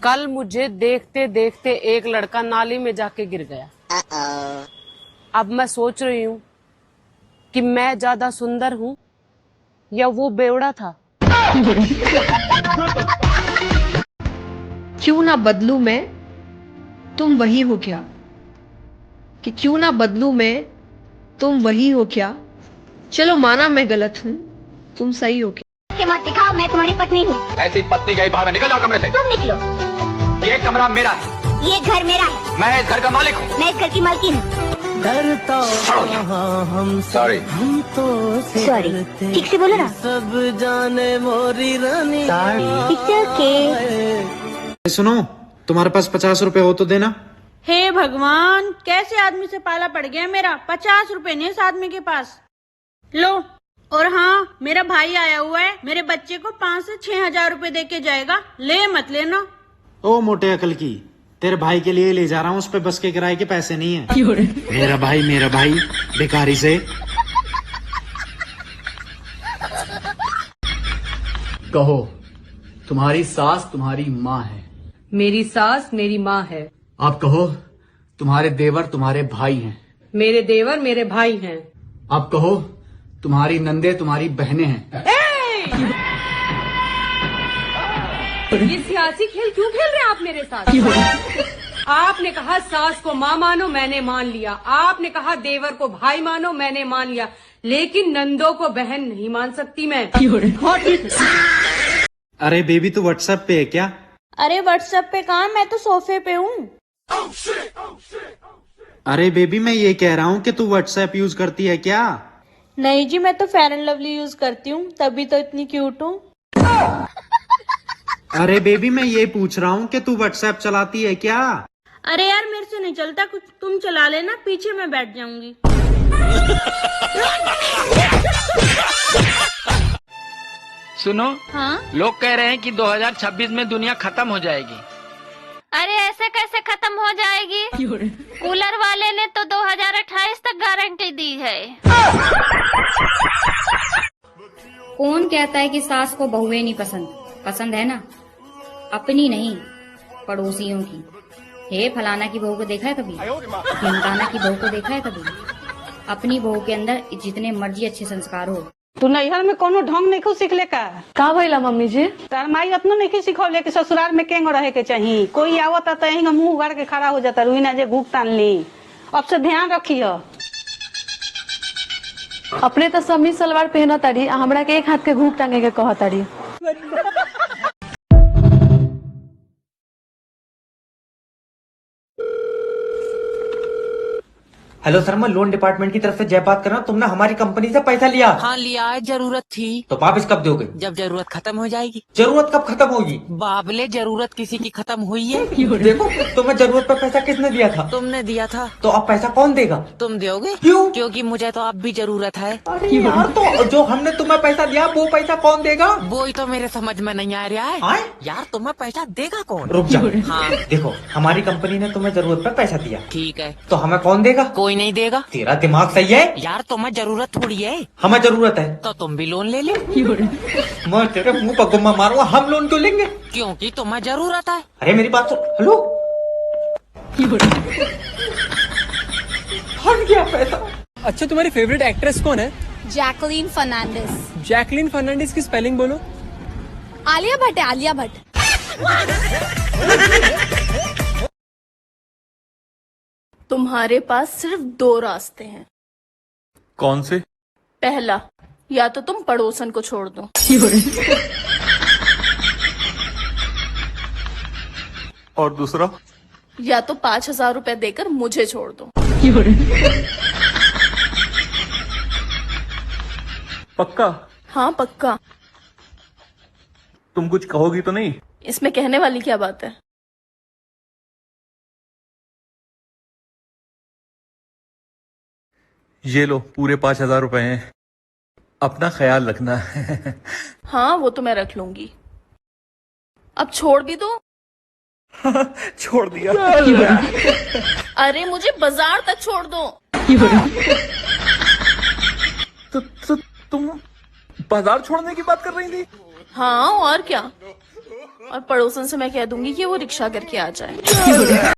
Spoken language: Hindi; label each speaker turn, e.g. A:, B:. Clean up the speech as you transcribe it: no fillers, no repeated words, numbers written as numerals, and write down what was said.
A: कल मुझे देखते देखते एक लड़का नाली में जाके गिर गया। अब मैं सोच रही हूँ कि मैं ज्यादा सुंदर हूँ या वो बेवड़ा था।
B: क्यों ना बदलूं मैं, तुम वही हो क्या? कि क्यों ना बदलूं मैं, तुम वही हो क्या? चलो माना मैं गलत हूँ, तुम सही हो क्या?
C: के मत दिखाओ, मैं तुम्हारी पत्नी हूँ।
D: ऐसी पत्नी गई बाहर, निकल जाओ कमरे से।
C: तुम निकलो।
D: ये कमरा मेरा है।
C: ये घर मेरा है।
D: मैं इस घर का मालिक हूँ।
C: मैं इस घर की मालकिन हूँ।
E: डरता हम
D: सॉरी।
E: हम तो
C: सॉरी, ठीक से बोलो ना।
E: सब जाने मोरी रानी।
C: It's okay।
F: सुनो, तुम्हारे पास 50 रुपए हो तो देना।
G: हे भगवान, कैसे आदमी से पाला पड़ गया मेरा। 50 रुपए नहीं इस आदमी के पास। लो। और हाँ, मेरा भाई आया हुआ है, मेरे बच्चे को 5 से 6 हजार रुपए दे के जाएगा। ले मत लेना।
F: ओ मोटे अकल की, तेरे भाई के लिए ले जा रहा हूँ, उस पे बस के किराए के पैसे नहीं है। मेरा भाई भिखारी से।
H: कहो, तुम्हारी सास तुम्हारी माँ है।
A: मेरी सास मेरी माँ है।
H: आप कहो, तुम्हारे देवर तुम्हारे भाई हैं।
A: मेरे देवर मेरे भाई हैं।
H: आप कहो, तुम्हारी नंदे तुम्हारी बहनें हैं।
A: ये सियासी खेल क्यों खेल रहे हैं आप मेरे साथ? आपने कहा सास को माँ मानो, मैंने मान लिया। आपने कहा देवर को भाई मानो, मैंने मान लिया। लेकिन नंदों को बहन नहीं मान सकती मैं।
F: अरे बेबी, तू व्हाट्सएप पे है क्या?
G: अरे व्हाट्सएप पे कहाँ, मैं तो सोफे पे हूँ।
F: अरे बेबी, मैं ये कह रहा हूँ कि तू व्हाट्सएप यूज करती है क्या?
G: नहीं जी, मैं तो फेयर एंड लवली यूज करती हूँ, तभी तो इतनी क्यूट हूँ।
F: अरे बेबी, मैं ये पूछ रहा हूँ कि तू व्हाट्सएप चलाती है क्या?
G: अरे यार, मेरे से नहीं चलता, कुछ तुम चला लेना, पीछे मैं बैठ जाऊंगी।
D: सुनो,
G: हाँ?
D: लोग कह रहे हैं कि 2026 में दुनिया खत्म हो जाएगी।
I: अरे ऐसे कैसे खत्म हो जाएगी? कूलर वाले ने तो 2028 तक गारंटी दी है।
J: कौन कहता है कि सास को बहुएं नहीं पसंद? पसंद है ना, अपनी नहीं पड़ोसियों की। हे फलाना की बहू को देखा है कभी? ढिमकाना की बहू को देखा है कभी? अपनी बहू के अंदर जितने मर्जी अच्छे संस्कार हो।
K: तू नैहर में कोनो ढंग नहीं खुद सीखले का
B: भइला मम्मी जी?
K: तार माई अपनो नहीं सिखौले कि ससुराल में केंग रहे के चाहिए। कोई आवता तो यही मुंह उगाड़ के खड़ा हो जाता, रुई ना जे घूक तान ली। अब से ध्यान रखियो।
B: अपने तो समीज सलवार पहना तारी, हमरा के एक हाथ के घूक टांगे के कह तारी।
L: हेलो सर, मैं लोन डिपार्टमेंट की तरफ से जय बात कर रहा हूँ। तुमने हमारी कंपनी से पैसा लिया?
E: हाँ लिया है, जरूरत थी।
L: तो वापिस कब दोगे?
E: जब जरूरत खत्म हो जाएगी।
L: जरूरत कब खत्म होगी?
E: बाबले, जरूरत किसी की खत्म हुई है।
L: देखो, तुम्हें जरूरत पर पैसा किसने दिया था?
E: तुमने दिया था।
L: तो अब पैसा कौन देगा?
E: तुम दोगे।
L: क्यों?
E: क्योंकि मुझे तो अब भी जरूरत है।
L: यार, तो जो हमने तुम्हें पैसा दिया वो पैसा कौन देगा?
E: वो ही तो मेरे समझ में नहीं आ रहा है।
L: आए?
E: यार, तुम्हें पैसा देगा कौन?
L: रुक जाओ।
E: हाँ,
L: देखो, हमारी कंपनी ने तुम्हें जरूरत पर पैसा दिया।
E: ठीक है।
L: तो हमें कौन देगा?
E: कोई नहीं देगा।
L: तेरा दिमाग सही है?
E: यार, तुम्हें जरूरत थोड़ी है।
L: हमें जरूरत है
E: तो तुम भी लोन ले लो।
L: मैं तेरे मुंह पर गुम्मा मारूंगा। हम लोन क्यों लेंगे?
E: क्योंकि तुम्हें जरूरत है।
L: अरे मेरी बात सुन। हेलो, फट गया पैसा।
H: अच्छा, तुम्हारी फेवरेट एक्ट्रेस कौन है?
I: जैकलीन फर्नांडिस।
H: जैकलीन फर्नांडिस की स्पेलिंग बोलो।
I: आलिया भट्ट है, आलिया भट्ट।
G: तुम्हारे पास सिर्फ 2 रास्ते हैं।
D: कौन से?
G: पहला, या तो तुम पड़ोसन को छोड़ दो।
D: और दूसरा?
G: या तो 5000 रुपए देकर मुझे छोड़ दो।
D: पक्का?
G: हाँ पक्का।
D: तुम कुछ कहोगी तो नहीं?
G: इसमें कहने वाली क्या बात है?
D: ये लो, पूरे 5000 रुपए हैं। अपना ख्याल रखना।
G: हाँ, वो तो मैं रख लूंगी। अब छोड़ भी दो।
D: छोड़ दिया।
G: अरे मुझे बाजार तक छोड़ दो।
D: तो तुम बाजार छोड़ने की बात कर रही थी?
G: हाँ और क्या।
M: और पड़ोसन से मैं कह दूंगी कि वो रिक्शा करके आ जाए।